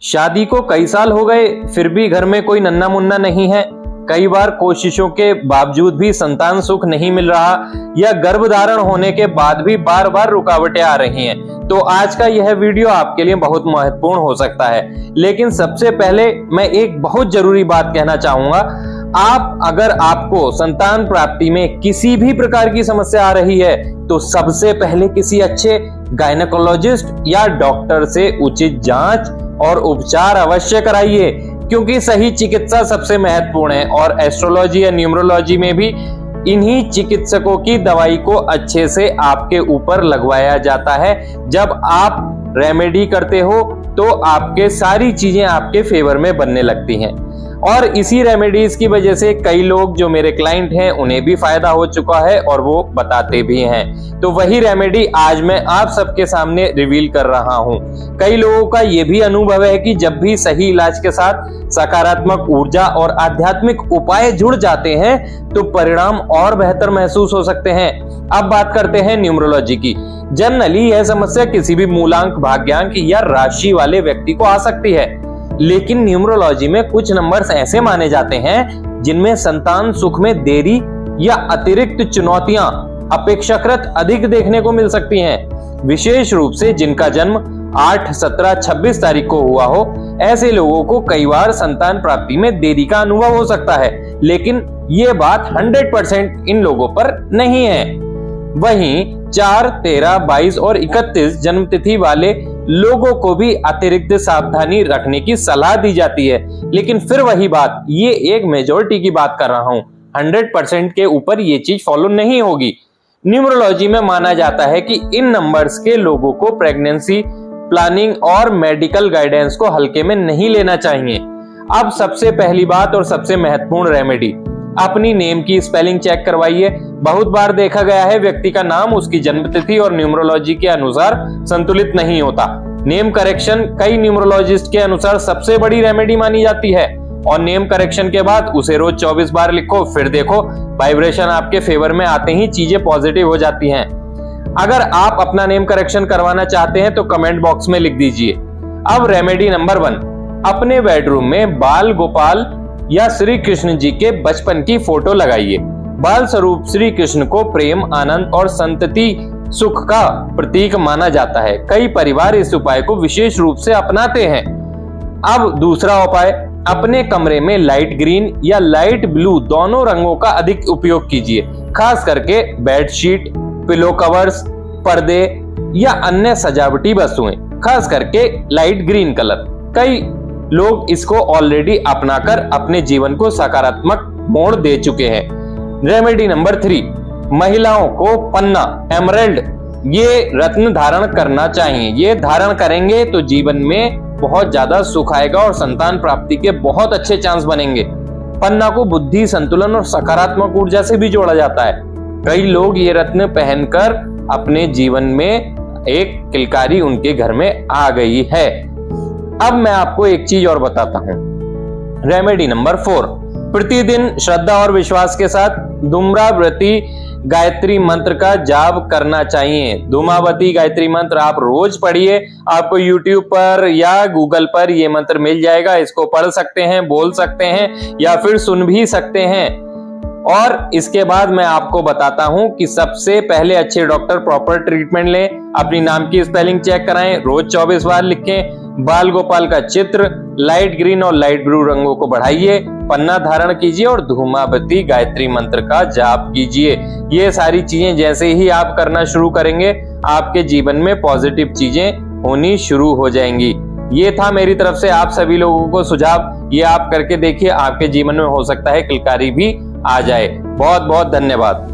शादी को कई साल हो गए फिर भी घर में कोई नन्ना मुन्ना नहीं है। कई बार कोशिशों के बावजूद भी संतान सुख नहीं मिल रहा या गर्भधारण होने के बाद भी बार बार रुकावटें आ रही हैं। तो आज का यह वीडियो आपके लिए बहुत महत्वपूर्ण हो सकता है। लेकिन सबसे पहले मैं एक बहुत जरूरी बात कहना चाहूंगा। अगर आपको संतान प्राप्ति में किसी भी प्रकार की समस्या आ रही है तो सबसे पहले किसी अच्छे गायनेकोलॉजिस्ट या डॉक्टर से उचित जांच और उपचार अवश्य कराइए, क्योंकि सही चिकित्सा सबसे महत्वपूर्ण है। और एस्ट्रोलॉजी या न्यूमरोलॉजी में भी इन्हीं चिकित्सकों की दवाई को अच्छे से आपके ऊपर लगवाया जाता है। जब आप रेमेडी करते हो तो आपके सारी चीजें आपके फेवर में बनने लगती हैं। और इसी रेमेडीज की वजह से कई लोग जो मेरे क्लाइंट हैं उन्हें भी फायदा हो चुका है और वो बताते भी हैं। तो वही रेमेडी आज मैं आप सबके सामने रिवील कर रहा हूं। कई लोगों का ये भी अनुभव है कि जब भी सही इलाज के साथ सकारात्मक ऊर्जा और आध्यात्मिक उपाय जुड़ जाते हैं तो परिणाम और बेहतर महसूस हो सकते हैं। अब बात करते हैं न्यूमरोलॉजी की। जनरली यह समस्या किसी भी मूलांक, भाग्यांक या राशि वाले व्यक्ति को आ सकती है, लेकिन न्यूमरोलॉजी में कुछ नंबर्स ऐसे माने जाते हैं जिनमें संतान सुख में देरी या अतिरिक्त चुनौतियां अपेक्षाकृत अधिक देखने को मिल सकती हैं। विशेष रूप से जिनका जन्म 8, 17, 26 तारीख को हुआ हो, ऐसे लोगों को कई बार संतान प्राप्ति में देरी का अनुभव हो सकता है, लेकिन ये बात 100% इन लोगों पर नहीं है। वहीं 4, 13, 22 और 31 जन्म तिथि वाले लोगों को भी अतिरिक्त सावधानी रखने की सलाह दी जाती है। लेकिन फिर वही बात, ये एक मेजॉरिटी की बात कर रहा हूं, 100% के ऊपर ये चीज फॉलो नहीं होगी। न्यूमरोलॉजी में माना जाता है कि इन नंबर्स के लोगों को प्रेगनेंसी प्लानिंग और मेडिकल गाइडेंस को हल्के में नहीं लेना चाहिए। अब सबसे पहली बात और सबसे महत्वपूर्ण रेमेडी, अपनी नेम की स्पेलिंग चेक करवाइए। बहुत बार देखा गया है व्यक्ति का नाम उसकी जन्मतिथि और न्यूमरोलॉजी के अनुसार संतुलित नहीं होता। नेम करेक्शन कई न्यूमरोलॉजिस्ट के अनुसार सबसे बड़ी रेमेडी मानी जाती है। और नेम करेक्शन के बाद उसे रोज 24 बार लिखो, फिर देखो वाइब्रेशन आपके फेवर में आते ही चीजें पॉजिटिव हो जाती हैं। अगर आप अपना नेम करेक्शन करवाना चाहते हैं तो कमेंट बॉक्स में लिख दीजिए। अब रेमेडी नंबर 1, अपने बेडरूम में बाल गोपाल या श्री कृष्ण जी के बचपन की फोटो लगाइए। बाल स्वरूप श्री कृष्ण को प्रेम, आनंद और संतति सुख का प्रतीक माना जाता है। कई परिवार इस उपाय को विशेष रूप से अपनाते हैं। अब दूसरा उपाय, अपने कमरे में लाइट ग्रीन या लाइट ब्लू दोनों रंगों का अधिक उपयोग कीजिए, खास करके बेडशीट, पिलो कवर्स, पर्दे या अन्य सजावटी वस्तुएं, खास करके लाइट ग्रीन कलर। कई लोग इसको ऑलरेडी अपनाकर अपने जीवन को सकारात्मक मोड़ दे चुके हैं। रेमेडी नंबर 3, महिलाओं को पन्ना, एमरल्ड ये रत्न धारण करना चाहिए। ये धारण करेंगे तो जीवन में बहुत ज्यादा सुख आएगा और संतान प्राप्ति के बहुत अच्छे चांस बनेंगे। पन्ना को बुद्धि, संतुलन और सकारात्मक ऊर्जा से भी जोड़ा जाता है। कई लोग ये रत्न पहनकर अपने जीवन में एक किलकारी उनके घर में आ गई है। अब मैं आपको एक चीज और बताता हूं। रेमेडी नंबर 4, प्रतिदिन श्रद्धा और विश्वास के साथ धूम्रावती गायत्री मंत्र का जाप करना चाहिए। धूमावती गायत्री मंत्र आप रोज पढ़िए। आपको YouTube पर या गूगल पर ये मंत्र मिल जाएगा। इसको पढ़ सकते हैं, बोल सकते हैं या फिर सुन भी सकते हैं। और इसके बाद मैं आपको बताता हूं कि सबसे पहले अच्छे डॉक्टर प्रॉपर ट्रीटमेंट लें, अपनी नाम की स्पेलिंग चेक कराएं, रोज 24 बार लिखें, बाल गोपाल का चित्र लाइट ग्रीन और लाइट ब्लू रंगों को बढ़ाइए, पन्ना धारण कीजिए और धूमावती गायत्री मंत्र का जाप कीजिए। ये सारी चीजें जैसे ही आप करना शुरू करेंगे आपके जीवन में पॉजिटिव चीजें होनी शुरू हो जाएंगी। ये था मेरी तरफ से आप सभी लोगों को सुझाव। ये आप करके देखिए, आपके जीवन में हो सकता है किलकारी भी आ जाए। बहुत बहुत धन्यवाद।